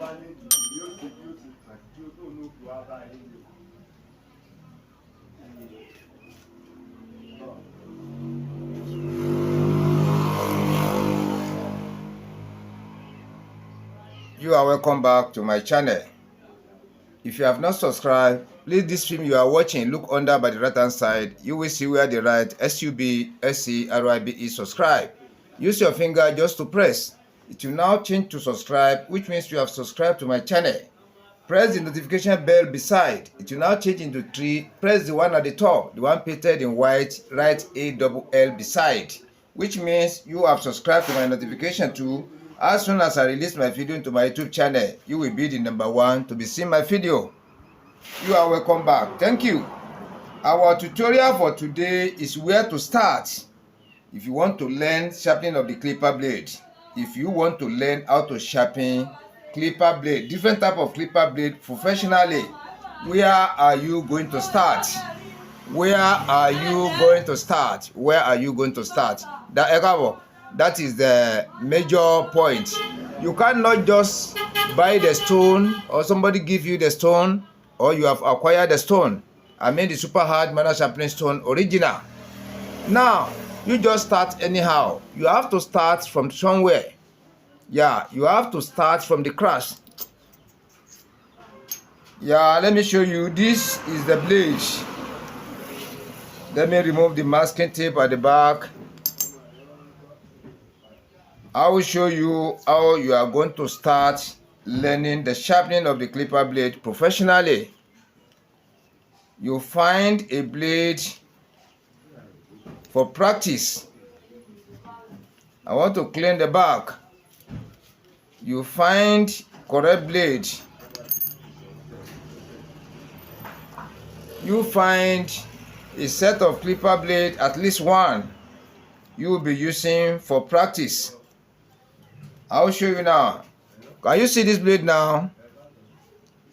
You are welcome back to my channel. If you have not subscribed, please this film you are watching, look under by the right hand side. You will see where the right SUBSCRIBE subscribe. Use your finger just to press. It will now change to subscribe, which means you have subscribed to my channel. Press the notification bell beside. It will now change into 3. Press the one at the top, the one painted in white, write ALL beside, which means you have subscribed to my notification too. As soon as I release my video into my YouTube channel, you will be the #1 to be seeing my video. You are welcome back. Thank you. Our tutorial for today is where to start. If you want to learn sharpening of the clipper blade, if you want to learn how to sharpen clipper blade, different type of clipper blade professionally, where are you going to start? Where are you going to start? Where are you going to start? That is the major point. You cannot just buy the stone or somebody give you the stone or you have acquired the stone. I mean the super hard manual sharpening stone original. Now, you just start anyhow. You have to start from somewhere. Yeah, you have to start from the crash. Yeah, let me show you. This is the blade. Let me remove the masking tape at the back. I will show you how you are going to start learning the sharpening of the clipper blade professionally. You find a blade for practice. I want to clean the back. You find correct blade. You find a set of clipper blade, at least one, you will be using for practice. I will show you now. Can you see this blade now?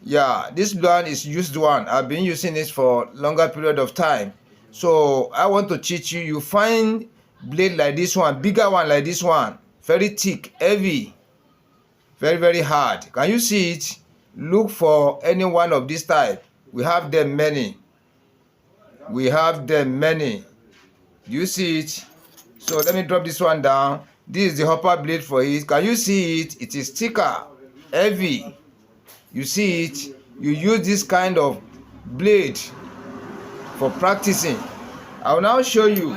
Yeah, this one is used one. I've been using it for longer period of time. So I want to teach you. You find blade like this one, bigger one like this one, very thick, heavy, very hard. Can you see it? Look for any one of this type. We have them many. We have them many. Do you see it? So let me drop this one down. This is the upper blade for it. Can you see it? It is thicker, heavy. You see it? You use this kind of blade for practicing. I will now show you.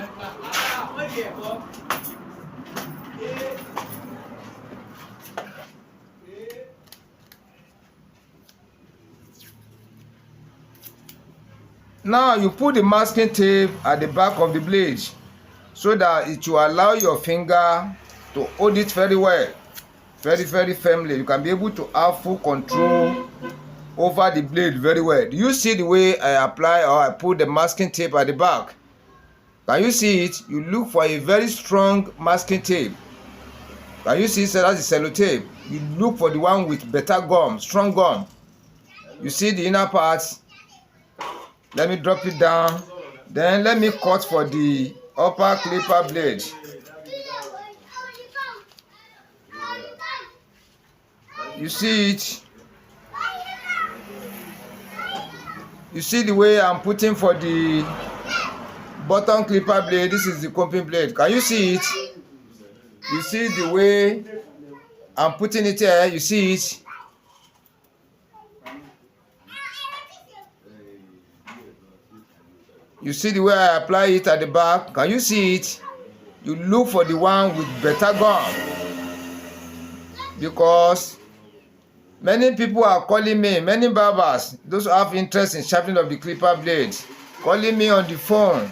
Now you put the masking tape at the back of the blade so that it will allow your finger to hold it very well, very firmly. You can be able to have full control over the blade very well. Do you see the way I apply or I put the masking tape at the back? Can you see it? You look for a very strong masking tape. Can you see? So that's the sellotape. You look for the one with better gum, strong gum. You see the inner parts. Let me drop it down. Then let me cut for the upper clipper blade. You see it? You see the way I'm putting for the bottom clipper blade. This is the combing blade. Can you see it? You see the way I'm putting it here. You see it? You see the way I apply it at the back. Can you see it? You look for the one with better gum, because many people are calling me, many barbers, those who have interest in sharpening of the clipper blade, calling me on the phone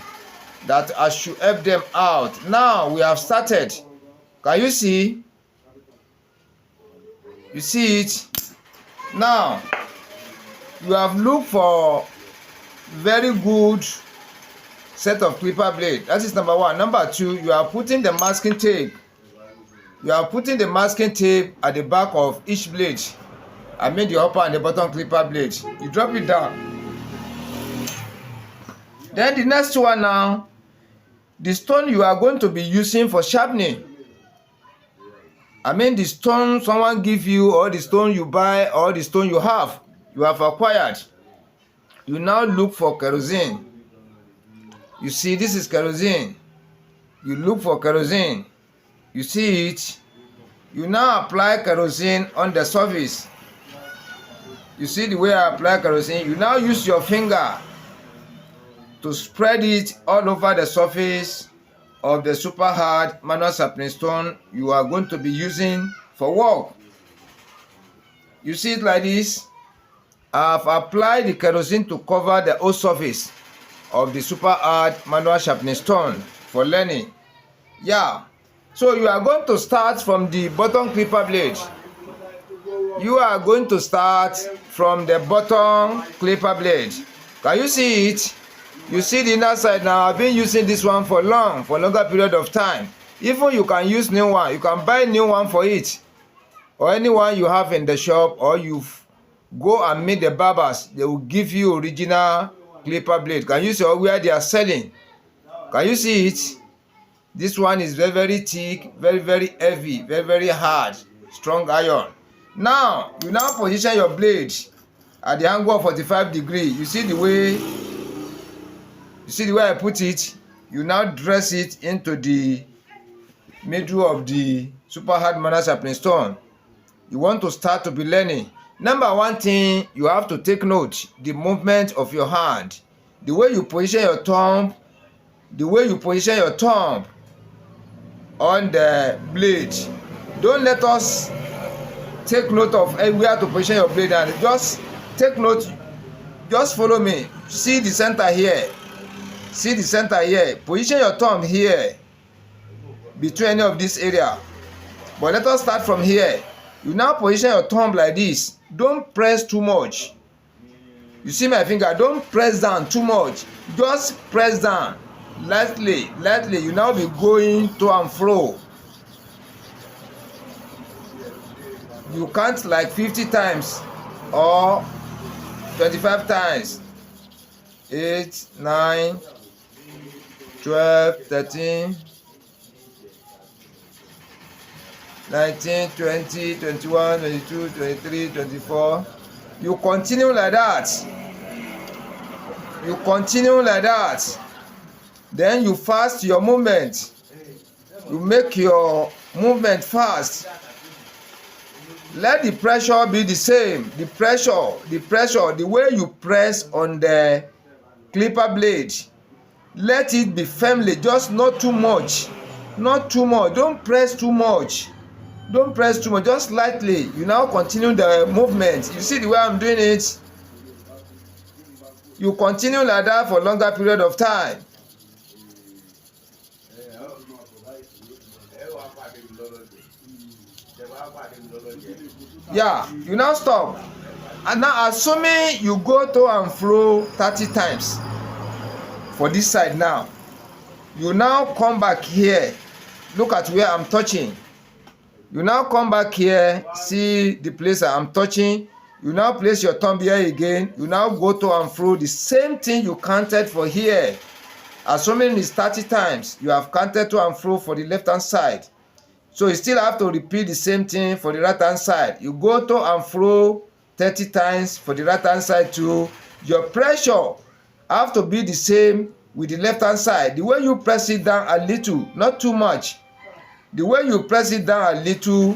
that I should help them out. Now we have started. Can you see? You see it? Now you have looked for very good set of clipper blade. That is #1. #2, you are putting the masking tape. You are putting the masking tape at the back of each blade. I mean the upper and the bottom clipper blade. You drop it down. Then the next one now, the stone you are going to be using for sharpening. I mean the stone someone give you, or the stone you buy, or the stone you have acquired. You now look for kerosene. You see, this is kerosene. You look for kerosene. You see it. You now apply kerosene on the surface. You see the way I apply kerosene. You now use your finger to spread it all over the surface of the super hard manual sharpening stone you are going to be using for work. You see it like this. I've applied the kerosene to cover the whole surface of the super hard manual sharpening stone for learning. Yeah, so you are going to start from the bottom clipper blade. You are going to start from the bottom clipper blade. Can you see it? You see the inner side now. I've been using this one for longer period of time. Even you can use new one. You can buy new one for it, or anyone you have in the shop, or you go and meet the barbers. They will give you original clipper blade. Can you see where they are selling? Can you see it? This one is very thick, very heavy, very hard, strong iron. Now you now position your blade at the angle of 45 degrees. You see the way I put it. You now dress it into the middle of the super hard manual sharpening stone. You want to start to be learning. Number one thing, you have to take note the movement of your hand, the way you position your thumb, on the blade. Don't let us take note of where to position your blade, and just take note. Just follow me. See the center here. Position your thumb here between any of this area. But let us start from here. You now position your thumb like this. Don't press too much. You see my finger? Don't press down too much. Just press down lightly. You now be going to and fro. You count like 50 times or 25 times. 8, 9, 12, 13, 19, 20, 21, 22, 23, 24. You continue like that. Then you fast your movement. You make your movement fast. Let the pressure be the same. The pressure, the way you press on the clipper blade, let it be firmly, just not too much. Don't press too much. Just lightly. You now continue the movement. You see the way I'm doing it? You continue like that for a longer period of time. Yeah, you now stop. And now, assuming you go to and fro 30 times for this side now, you now come back here. Look at where I'm touching. You now come back here, see the place I'm touching. You now place your thumb here again. You now go to and fro the same thing you counted for here. Assuming it's 30 times, you have counted to and fro for the left hand side. So you still have to repeat the same thing for the right hand side. You go to and fro 30 times for the right hand side too. Your pressure have to be the same with the left hand side. The way you press it down a little, not too much. The way you press it down a little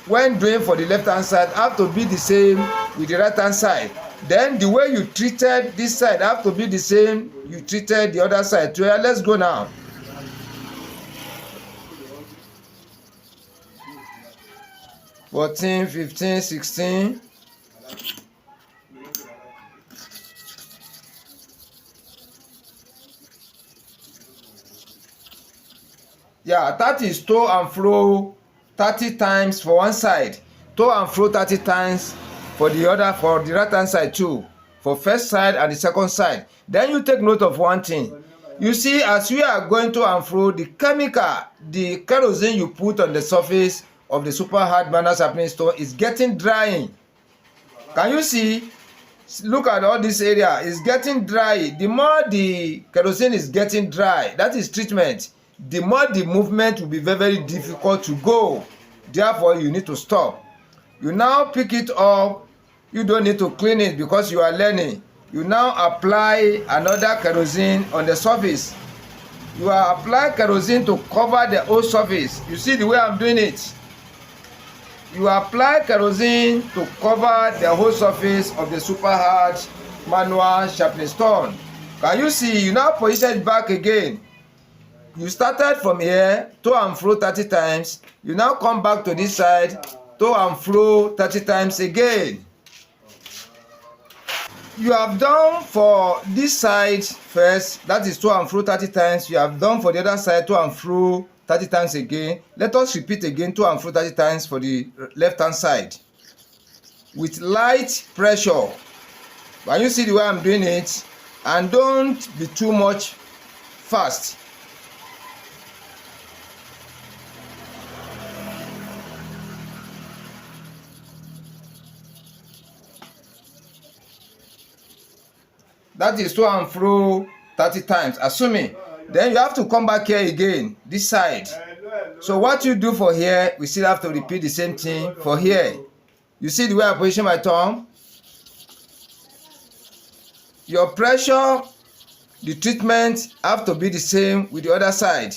when doing for the left hand side have to be the same with the right hand side. Then the way you treated this side have to be the same you treated the other side too. Let's go now. $14, $15, $16. Yeah, that is to and fro 30 times for one side. To and fro 30 times for the other, for the right hand side too. For first side and the second side. Then you take note of one thing. You see, as we are going to and fro, the chemical, the kerosene you put on the surface of the super hard manual sharpening stone is getting drying. Can you see? Look at all this area. It's getting dry. The more the kerosene is getting dry, that is treatment, the more the movement will be very difficult to go. Therefore, you need to stop. You now pick it up. You don't need to clean it because you are learning. You now apply another kerosene on the surface. You are applying kerosene to cover the whole surface. You see the way I'm doing it? You apply kerosene to cover the whole surface of the super hard manual sharpening stone. Can you see? You now position it back again. You started from here, to and fro 30 times. You now come back to this side, to and fro 30 times again. You have done for this side first, that is to and fro 30 times. You have done for the other side, to and fro 30 times again. Let us repeat again, to and fro 30 times for the left hand side. With light pressure. When you see the way I'm doing it, and don't be too much fast. That is to and fro 30 times, assuming. Then you have to come back here again, this side. So what you do for here, we still have to repeat the same thing for here. You see the way I position my thumb? Your pressure, the treatment have to be the same with the other side.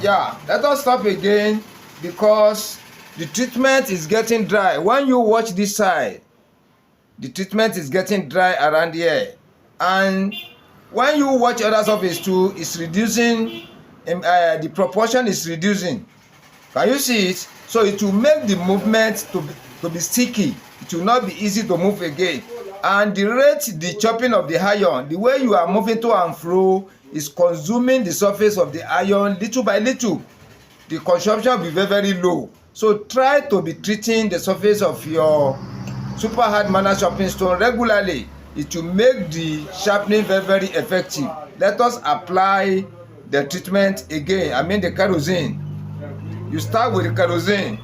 Yeah, let us stop again because the treatment is getting dry. When you watch this side, the treatment is getting dry around here, and when you watch other surface too, it's reducing. The proportion is reducing. Can you see it? So it will make the movement to be sticky. It will not be easy to move again. And the chopping of the iron, the way you are moving to and fro, is consuming the surface of the iron little by little. The consumption will be very, very low. So try to be treating the surface of your super hard manual sharpening stone regularly. It will make the sharpening very, very effective. Let us apply the treatment again. I mean the kerosene. You start with the kerosene.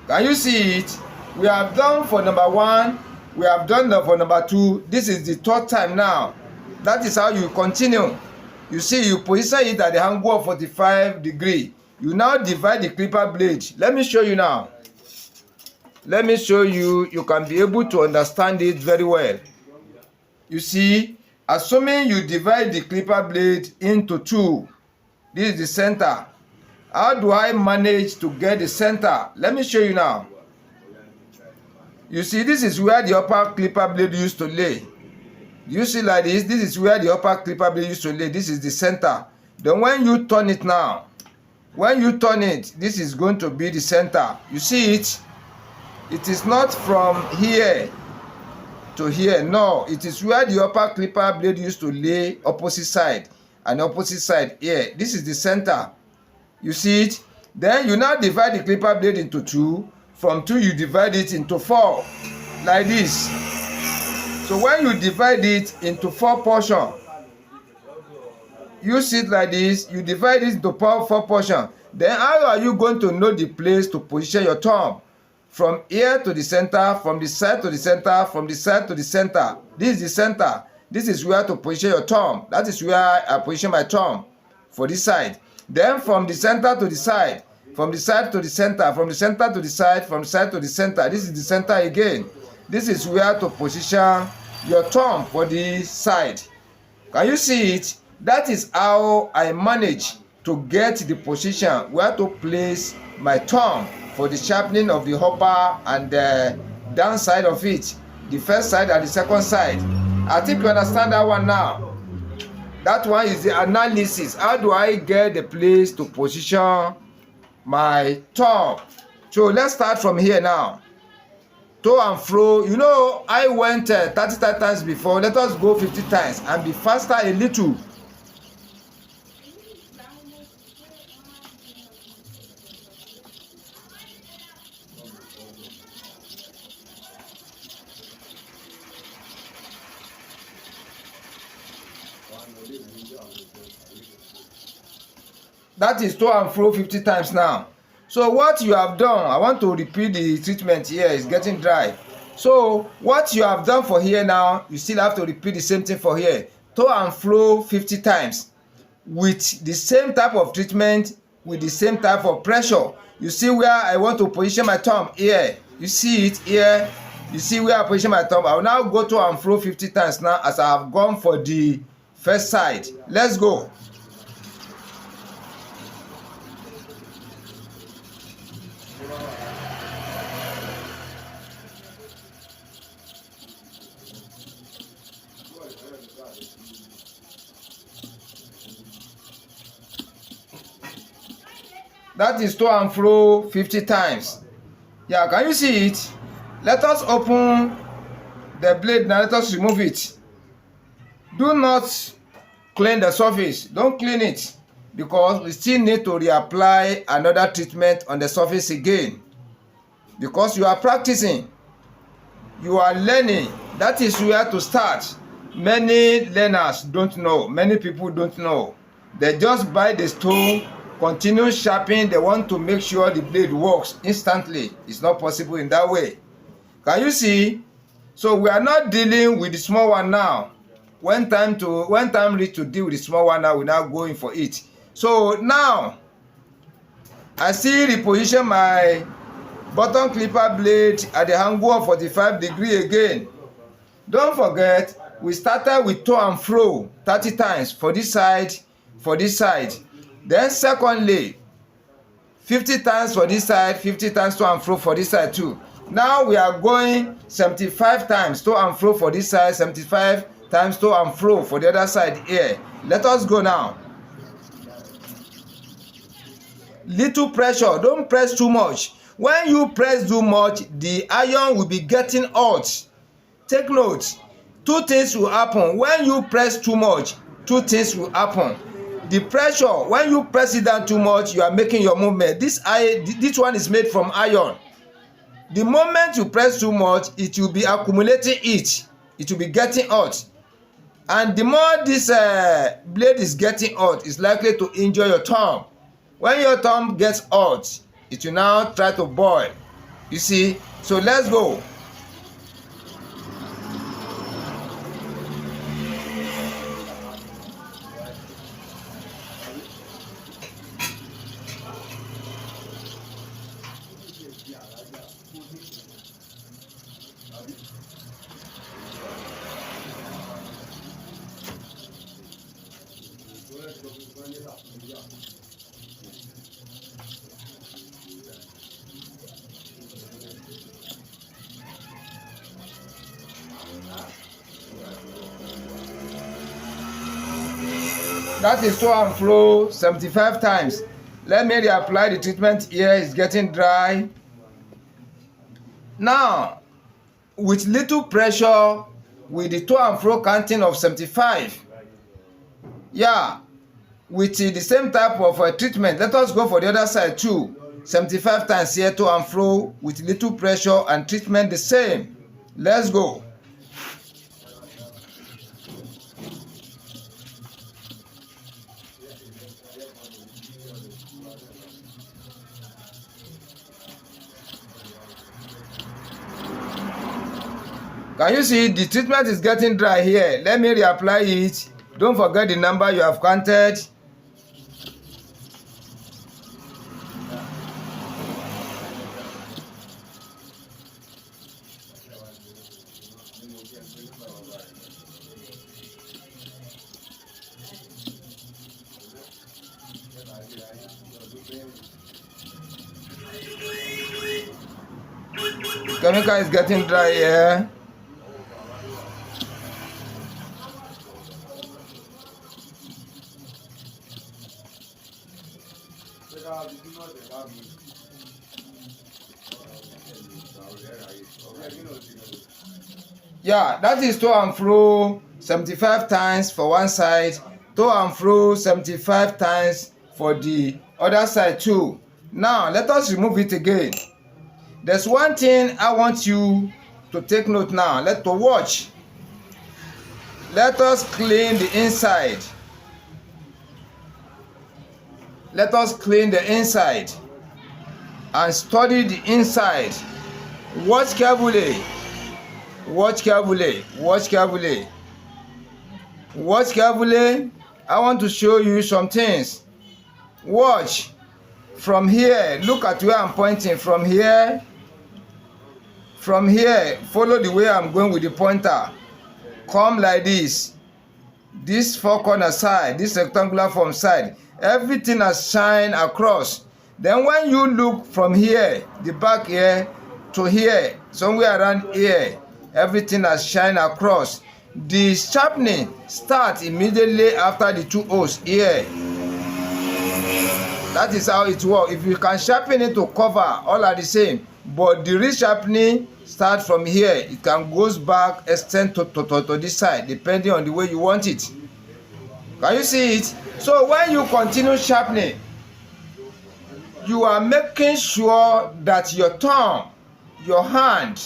Can you see it? We have done for number 1. We have done for number 2. This is the 3rd time now. That is how you continue. You see, you position it at the angle of 45 degrees. You now divide the clipper blade. Let me show you now. Let me show you. You can be able to understand it very well. You see, assuming you divide the clipper blade into 2. This is the center. How do I manage to get the center? Let me show you now. You see, this is where the upper clipper blade used to lay. You see like this, this is where the upper clipper blade used to lay. This is the center. Then when you turn it now, when you turn it, this is going to be the center. You see it? It is not from here to here. No, it is where the upper clipper blade used to lay, opposite side and opposite side here. This is the center. You see it? Then you now divide the clipper blade into 2. From 2 you divide it into 4 like this. So when you divide it into 4 portions, you see it like this, you divide it into 4 portions. Then how are you going to know the place to position your thumb? From here to the center, from the side to the center, from the side to the center. This is the center. This is where to position your thumb. That is where I position my thumb for this side. Then from the center to the side, from the side to the center, from the center to the side, from the side to the center. This is the center again. This is where to position your thumb for the side. Can you see it? That is how I manage to get the position where to place my thumb for the sharpening of the upper and the down side of it. The first side and the second side. I think you understand that one now. That one is the analysis. How do I get the place to position my thumb? So let's start from here now. To and fro. You know, I went 30 times before. Let us go 50 times and be faster a little. That is to and fro 50 times now. So what you have done, I want to repeat the treatment here. It's getting dry. So what you have done for here now, you still have to repeat the same thing for here. To and fro 50 times with the same type of treatment, with the same type of pressure. You see where I want to position my thumb here. You see it here. You see where I position my thumb. I will now go to and fro 50 times now as I have gone for the first side. Let's go. That is to and fro 50 times. Yeah, can you see it? Let us open the blade now. Let us remove it. Do not clean the surface. Don't clean it, because we still need to reapply another treatment on the surface again, because you are practicing, you are learning. That is where to start. Many learners don't know. Many people don't know. They just buy the stone, continue sharpening. They want to make sure the blade works instantly. It's not possible in that way. Can you see? So we are not dealing with the small one now. When time reach to deal with the small one now, we're now going for it. So now I still reposition my bottom clipper blade at the angle of 45 degrees again. Don't forget, we started with to and fro 30 times for this side, for this side. Then secondly, 50 times for this side, 50 times to and fro for this side too. Now we are going 75 times to and fro for this side, 75 times to and fro for the other side here. Let us go now. Little pressure, don't press too much. When you press too much, the iron will be getting hot. Take note, two things will happen. When you press too much, two things will happen. The pressure, when you press it down too much, you are making your movement. This one is made from iron. The moment you press too much, it will be accumulating heat. It will be getting hot. And the more this blade is getting hot, it's likely to injure your thumb. When your thumb gets hot, it will now try to boil. You see? So let's go. That is to and fro 75 times. Let me reapply the treatment here. It's getting dry. Now, with little pressure, with the to and fro counting of 75. Yeah, with the same type of treatment, let us go for the other side too. 75 times here to and fro with little pressure and treatment the same. Let's go. Can you see the treatment is getting dry here? Let me reapply it. Don't forget the number you have counted. Chemical is getting dry here. Yeah, that is to and fro 75 times for one side, to and fro 75 times for the other side too. Now let us remove it again. There's one thing I want you to take note now. Let's watch. Let us clean the inside. Let us clean the inside. and study the inside. Watch carefully. Watch carefully. Watch carefully. Watch carefully. I want to show you some things. Watch from here. Look at where I'm pointing. From here. From here. Follow the way I'm going with the pointer. Come like this. This four corner side. This rectangular form side. Everything has shine across. Then when you look from here, the back here to here, somewhere around here, everything has shine across. The sharpening starts immediately after the two O's here. That is how it works. If you can sharpen it to cover, all are the same. But the resharpening starts from here. It can goes back, extend to this side, depending on the way you want it. Can you see it? So when you continue sharpening, you are making sure that your thumb, your hand,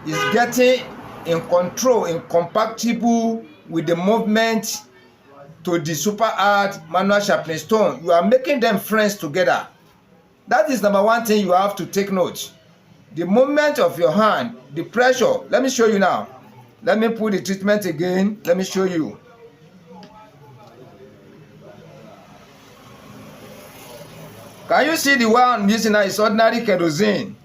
is getting in control, incompatible with the movement to the super hard manual sharpening stone. You are making them friends together. That is number one thing you have to take note. The movement of your hand, the pressure. Let me show you now. Let me put the treatment again. Let me show you. Can you see the one I'm using now is ordinary kerosene?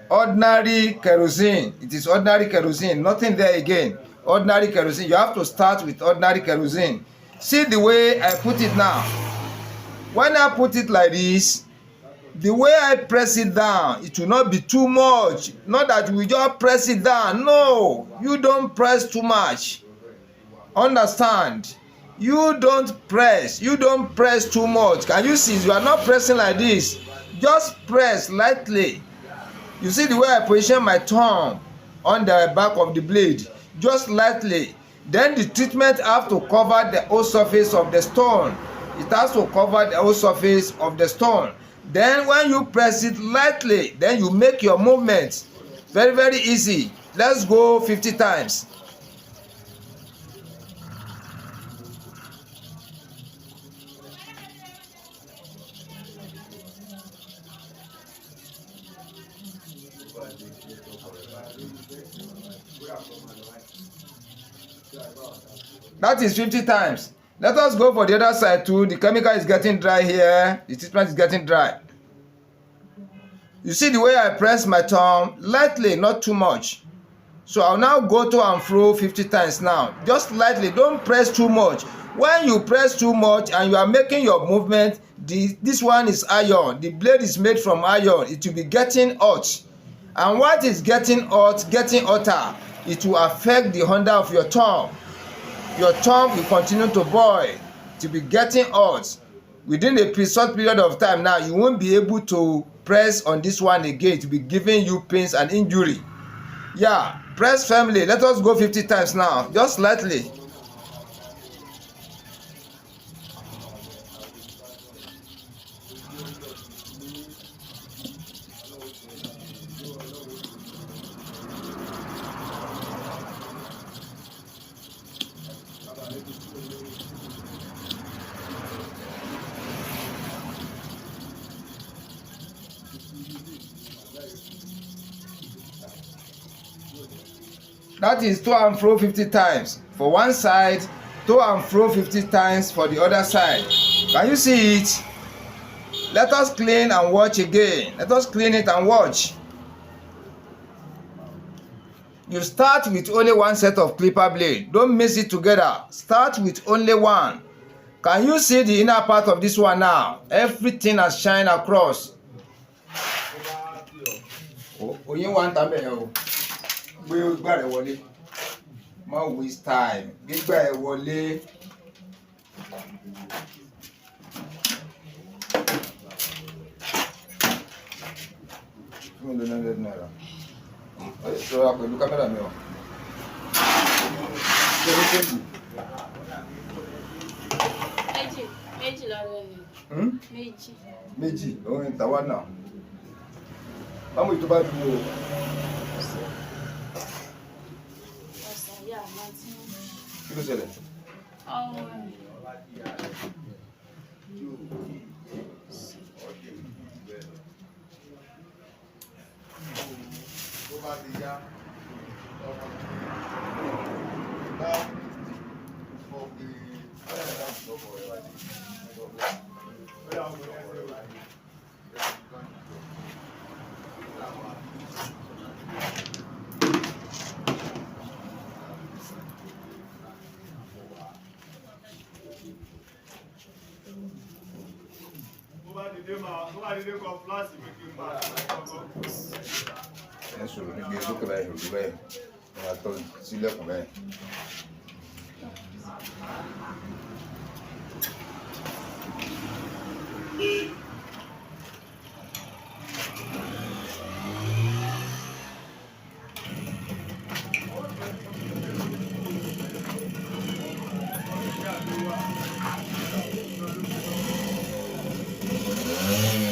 Ordinary kerosene. It is ordinary kerosene. Nothing there again. Ordinary kerosene. You have to start with ordinary kerosene. See the way I put it now. When I put it like this, the way I press it down, it will not be too much. Not that we just press it down. No, you don't press too much. Understand? You don't press. You don't press too much. Can you see? You are not pressing like this. Just press lightly. You see the way I position my thumb on the back of the blade? Just lightly. Then the treatment have to cover the whole surface of the stone. It has to cover the whole surface of the stone. Then when you press it lightly, then you make your movement very, very easy. Let's go 50 times. That is 50 times. Let us go for the other side too. The chemical is getting dry here. The treatment is getting dry. You see the way I press my thumb lightly, not too much. So I'll now go to and fro 50 times now. Just lightly, don't press too much. When you press too much and you are making your movement, this one is iron. The blade is made from iron. It will be getting hot. And what is getting hot, getting hotter, it will affect the under of your thumb. Your thumb will continue to boil, to be getting hot. Within a short period of time now, you won't be able to press on this one again. To be giving you pains and injury. Yeah, press firmly. Let us go 50 times now, just lightly. That is to and fro 50 times for one side, to and fro 50 times for the other side. Can you see it? Let us clean and watch again. Let us clean it and watch. You start with only one set of clipper blade. Don't mix it together. Start with only one. Can you see the inner part of this one now? Everything has shined across. Oh, you want to gbígbà rẹ̀ wọlé, má waste time, gbígbà ẹ̀ wọlé. £200 ṣọ́ra pẹ̀lú kámẹ́rà mi o. Méjì lára rẹ̀. Méjì òun ìtawà náà. Báwo ètò bá dúró o? Kí ló ṣẹlẹ̀? ẹ sọ̀rọ̀ níbi sókè báyìí òdu báyìí wọn àtọ sílẹ̀kùn báyìí.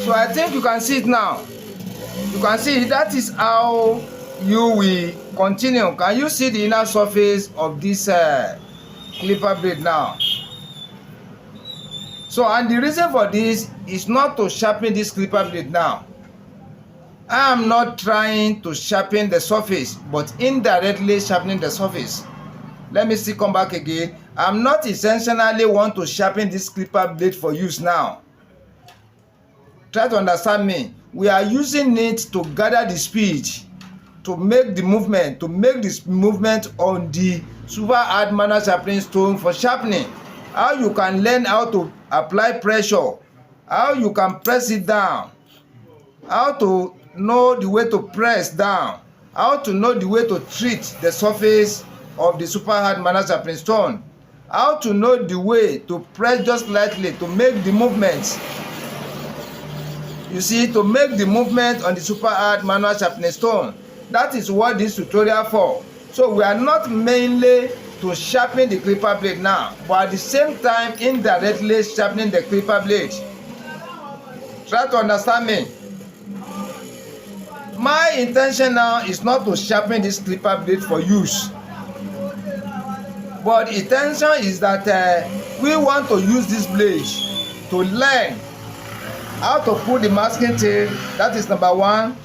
So I think you can see it now. You can see that is how you will continue. Can you see the inner surface of this clipper blade now? So, and the reason for this is not to sharpen this clipper blade now. I am not trying to sharpen the surface, but indirectly sharpening the surface. Let me still come back again. I'm not intentionally want to sharpen this clipper blade for use now. Try to understand me. We are using it to gather the speed, to make the movement, on the super hard manual sharpening stone for sharpening. How you can learn how to apply pressure, how you can press it down, how to know the way to press down, how to know the way to treat the surface of the super hard manual sharpening stone, how to know the way to press just lightly to make the movement. You see, to make the movement on the super hard manual sharpening stone. That is what this tutorial for. So we are not mainly to sharpen the clipper blade now, but at the same time indirectly sharpening the clipper blade. Try to understand me. My intention now is not to sharpen this clipper blade for use, but intention is that we want to use this blade to learn how to put the masking tape, that is number one.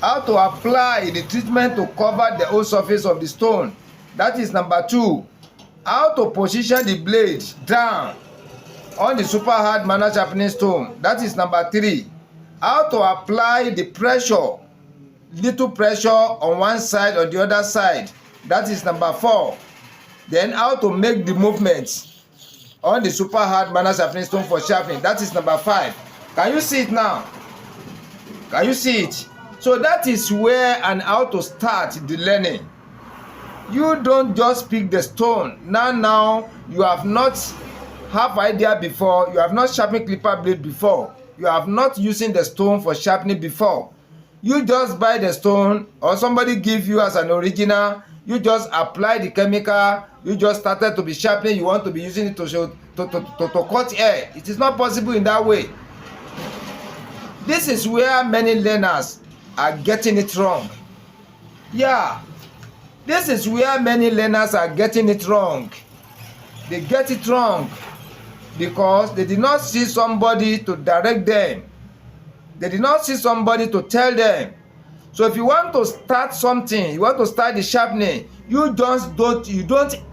How to apply the treatment to cover the whole surface of the stone, that is number two. How to position the blade down on the super hard manual sharpening stone, that is number three. How to apply the pressure, little pressure on one side or the other side, that is number four. Then how to make the movements on the super hard manual sharpening stone for sharpening, that is number five. Can you see it now? Can you see it? So that is where and how to start the learning. You don't just pick the stone. Now you have not have idea before. You have not sharpened clipper blade before. You have not using the stone for sharpening before. You just buy the stone or somebody give you as an original. You just apply the chemical. You just started to be sharpening. You want to be using it to cut hair. It is not possible in that way. This is where many learners are getting it wrong. Yeah, this is where many learners are getting it wrong. They get it wrong because they did not see somebody to direct them. They did not see somebody to tell them. So if you want to start something, you want to start the sharpening, you don't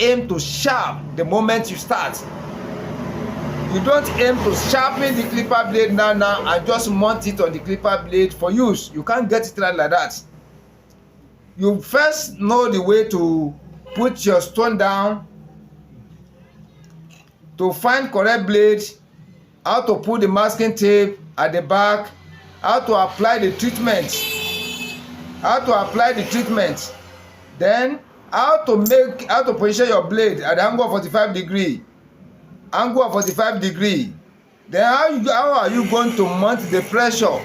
aim to sharp the moment you start. You don't aim to sharpen the clipper blade now and just mount it on the clipper blade for use. You can't get it right like that. You first know the way to put your stone down, to find correct blade, how to put the masking tape at the back, how to apply the treatment, then how to position your blade at the angle of 45 degree. Then how are you going to mount the pressure?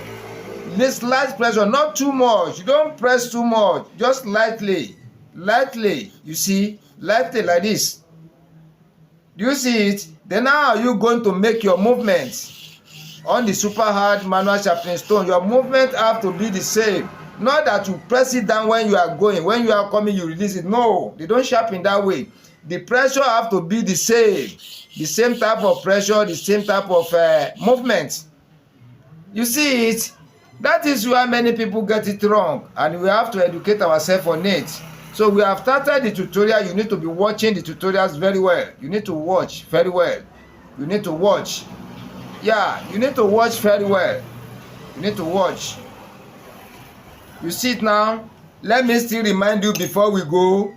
This light pressure, not too much. You don't press too much, just lightly. You see, lightly like this. Do you see it? Then how are you going to make your movements on the super hard manual sharpening stone? Your movement have to be the same. Not that you press it down when you are going, when you are coming you release it. No, they don't sharpen that way. The pressure have to be the same type of pressure, the same type of movement. You see it? That is where many people get it wrong, and we have to educate ourselves on it. So we have started the tutorial. You need to be watching the tutorials very well. You need to watch very well. You need to watch. Yeah, you need to watch very well. You need to watch. You see it now? Let me still remind you before we go.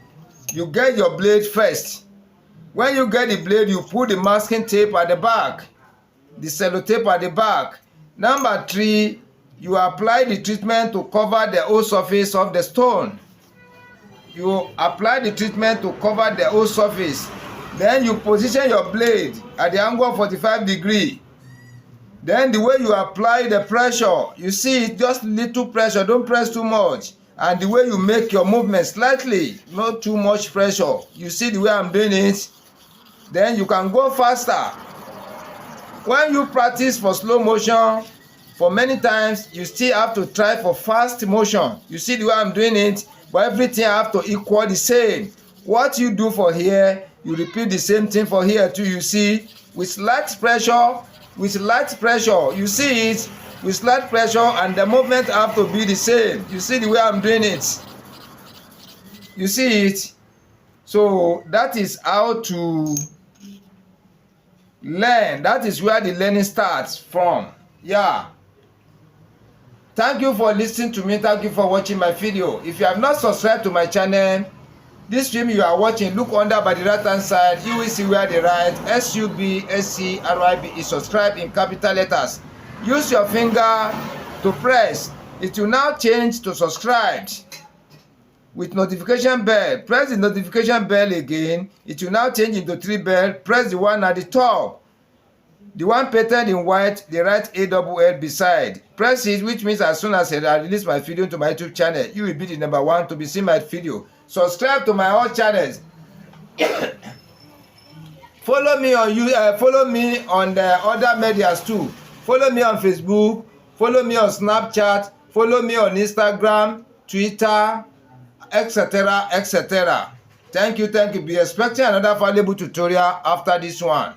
You get your blade first. When you get the blade, you put the masking tape at the back, the sellotape at the back. Number 3, you apply the treatment to cover the whole surface of the stone. You apply the treatment to cover the whole surface. Then you position your blade at the angle of 45 degrees. Then the way you apply the pressure, you see it, just little pressure, don't press too much. And the way you make your movement slightly, not too much pressure. You see the way I'm doing it? Then you can go faster. When you practice for slow motion, for many times, you still have to try for fast motion. You see the way I'm doing it? But everything have to equal the same. What you do for here, you repeat the same thing for here too. You see, with slight pressure, you see it, with slight pressure, and the movement have to be the same. You see the way I'm doing it? You see it? So that is how to learn. That is where the learning starts from. Yeah. Thank you for listening to me. Thank you for watching my video. If you have not subscribed to my channel, this film you are watching, look under by the right hand side. You will see where the right SUBSCRIB is subscribed in capital letters. Use your finger to press. It will now change to subscribed with notification bell. Press the notification bell again. It will now change into 3 bell. Press the one at the top, the one painted in white, the right ALL beside. Press it, which means as soon as I release my video to my YouTube channel, you will be the number 1 to be seeing my video. Subscribe to my all channels. Follow me on the other medias too. Follow me on Facebook. Follow me on Snapchat. Follow me on Instagram, Twitter, etc., etc. Thank you. Be expecting another valuable tutorial after this one.